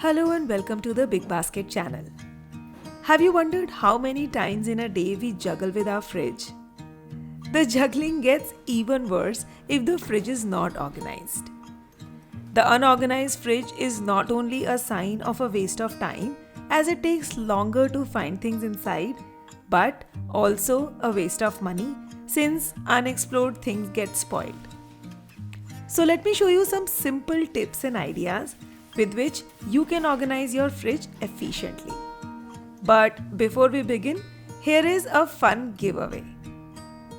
Hello and welcome to the BigBasket channel. Have you wondered how many times in a day we juggle with our fridge? The juggling gets even worse if the fridge is not organized. The unorganized fridge is not only a sign of a waste of time, as it takes longer to find things inside, but also a waste of money since unexplored things get spoiled. So let me show you some simple tips and ideas with which you can organize your fridge efficiently. But before we begin, here is a fun giveaway.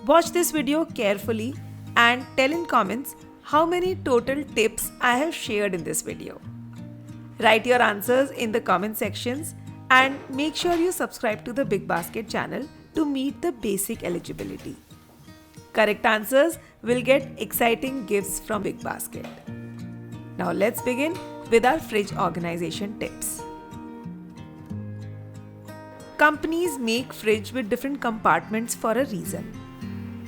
Watch this video carefully and tell in comments how many total tips I have shared in this video. Write your answers in the comment sections and make sure you subscribe to the BigBasket channel to meet the basic eligibility. Correct answers will get exciting gifts from BigBasket. Now let's begin with our fridge organization tips. Companies make fridge with different compartments for a reason.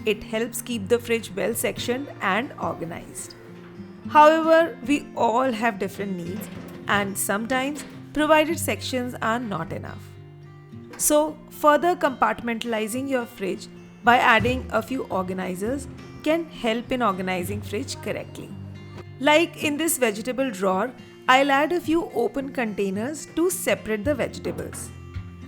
It helps keep the fridge well sectioned and organized. However, we all have different needs and sometimes provided sections are not enough. So, further compartmentalizing your fridge by adding a few organizers can help in organizing fridge correctly. Like in this vegetable drawer, I'll add a few open containers to separate the vegetables.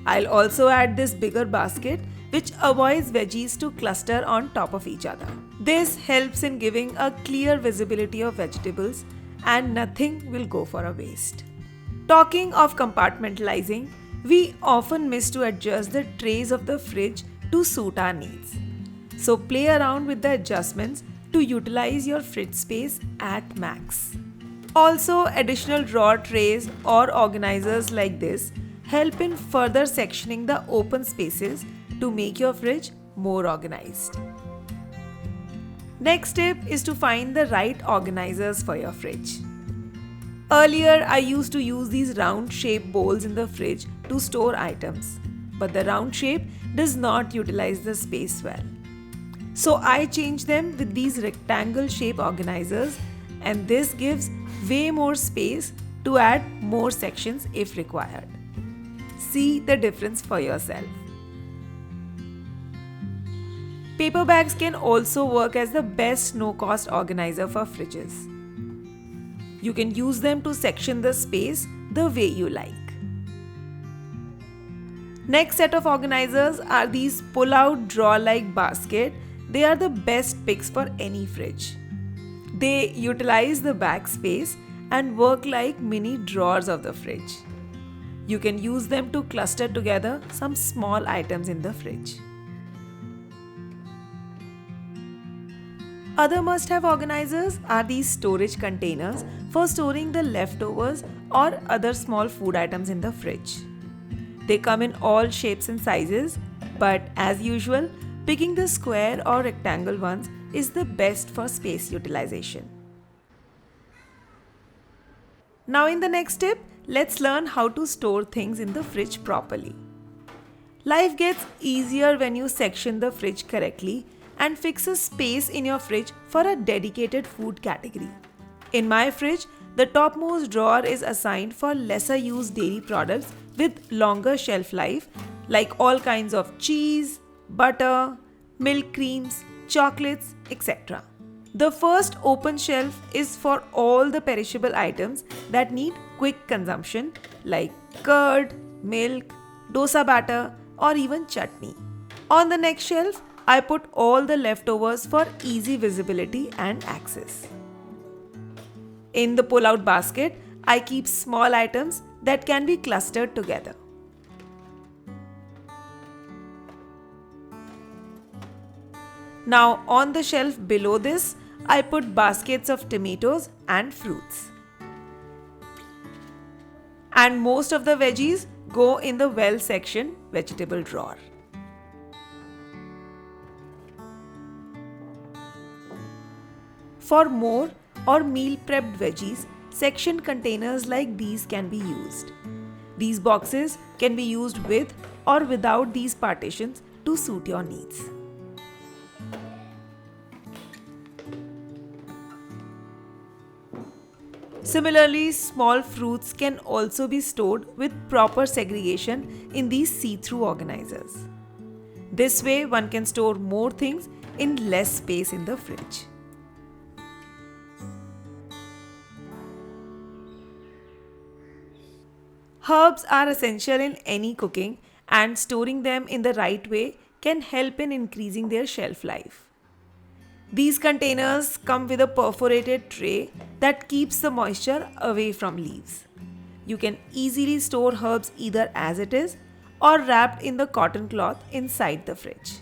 I'll also add this bigger basket which avoids veggies to cluster on top of each other. This helps in giving a clear visibility of vegetables and nothing will go for a waste. Talking of compartmentalizing, we often miss to adjust the trays of the fridge to suit our needs. So play around with the adjustments to utilize your fridge space at max. Also, additional drawer trays or organizers like this help in further sectioning the open spaces to make your fridge more organized. Next tip is to find the right organizers for your fridge. Earlier, I used to use these round shaped bowls in the fridge to store items, but the round shape does not utilize the space well. So I changed them with these rectangle shape organizers, and this gives way more space to add more sections if required. See the difference for yourself. Paper bags can also work as the best no-cost organizer for fridges. You can use them to section the space the way you like. Next set of organizers are these pull-out drawer-like basket. They are the best picks for any fridge. They utilize the back space and work like mini drawers of the fridge. You can use them to cluster together some small items in the fridge. Other must-have organizers are these storage containers for storing the leftovers or other small food items in the fridge. They come in all shapes and sizes, but as usual, picking the square or rectangle ones is the best for space utilization. Now in the next tip, let's learn how to store things in the fridge properly. Life gets easier when you section the fridge correctly and fix a space in your fridge for a dedicated food category. In my fridge, the topmost drawer is assigned for lesser used dairy products with longer shelf life, like all kinds of cheese, butter, milk creams, chocolates, etc. The first open shelf is for all the perishable items that need quick consumption like curd, milk, dosa batter, or even chutney. On the next shelf, I put all the leftovers for easy visibility and access. In the pull-out basket, I keep small items that can be clustered together. Now on the shelf below this, I put baskets of tomatoes and fruits. And most of the veggies go in the well-sectioned vegetable drawer. For more or meal prepped veggies, sectioned containers like these can be used. These boxes can be used with or without these partitions to suit your needs. Similarly, small fruits can also be stored with proper segregation in these see-through organizers. This way, one can store more things in less space in the fridge. Herbs are essential in any cooking, and storing them in the right way can help in increasing their shelf life. These containers come with a perforated tray that keeps the moisture away from leaves. You can easily store herbs either as it is or wrapped in the cotton cloth inside the fridge.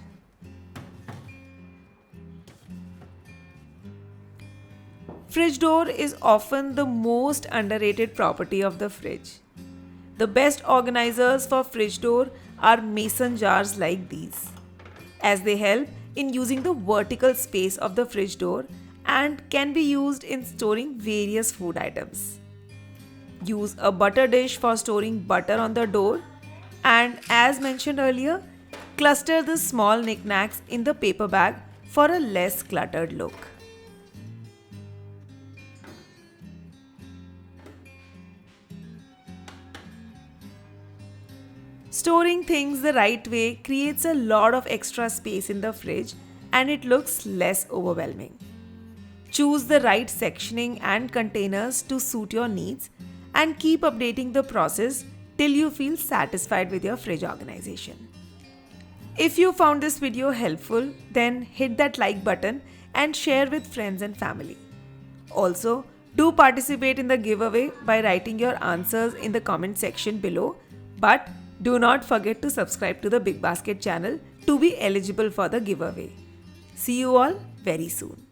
Fridge door is often the most underrated property of the fridge. The best organizers for fridge door are mason jars like these, as they help in using the vertical space of the fridge door and can be used in storing various food items. Use a butter dish for storing butter on the door, and as mentioned earlier, cluster the small knickknacks in the paper bag for a less cluttered look. Storing things the right way creates a lot of extra space in the fridge and it looks less overwhelming. Choose the right sectioning and containers to suit your needs and keep updating the process till you feel satisfied with your fridge organization. If you found this video helpful, then hit that like button and share with friends and family. Also, do participate in the giveaway by writing your answers in the comment section below, but do not forget to subscribe to the BigBasket channel to be eligible for the giveaway. See you all very soon.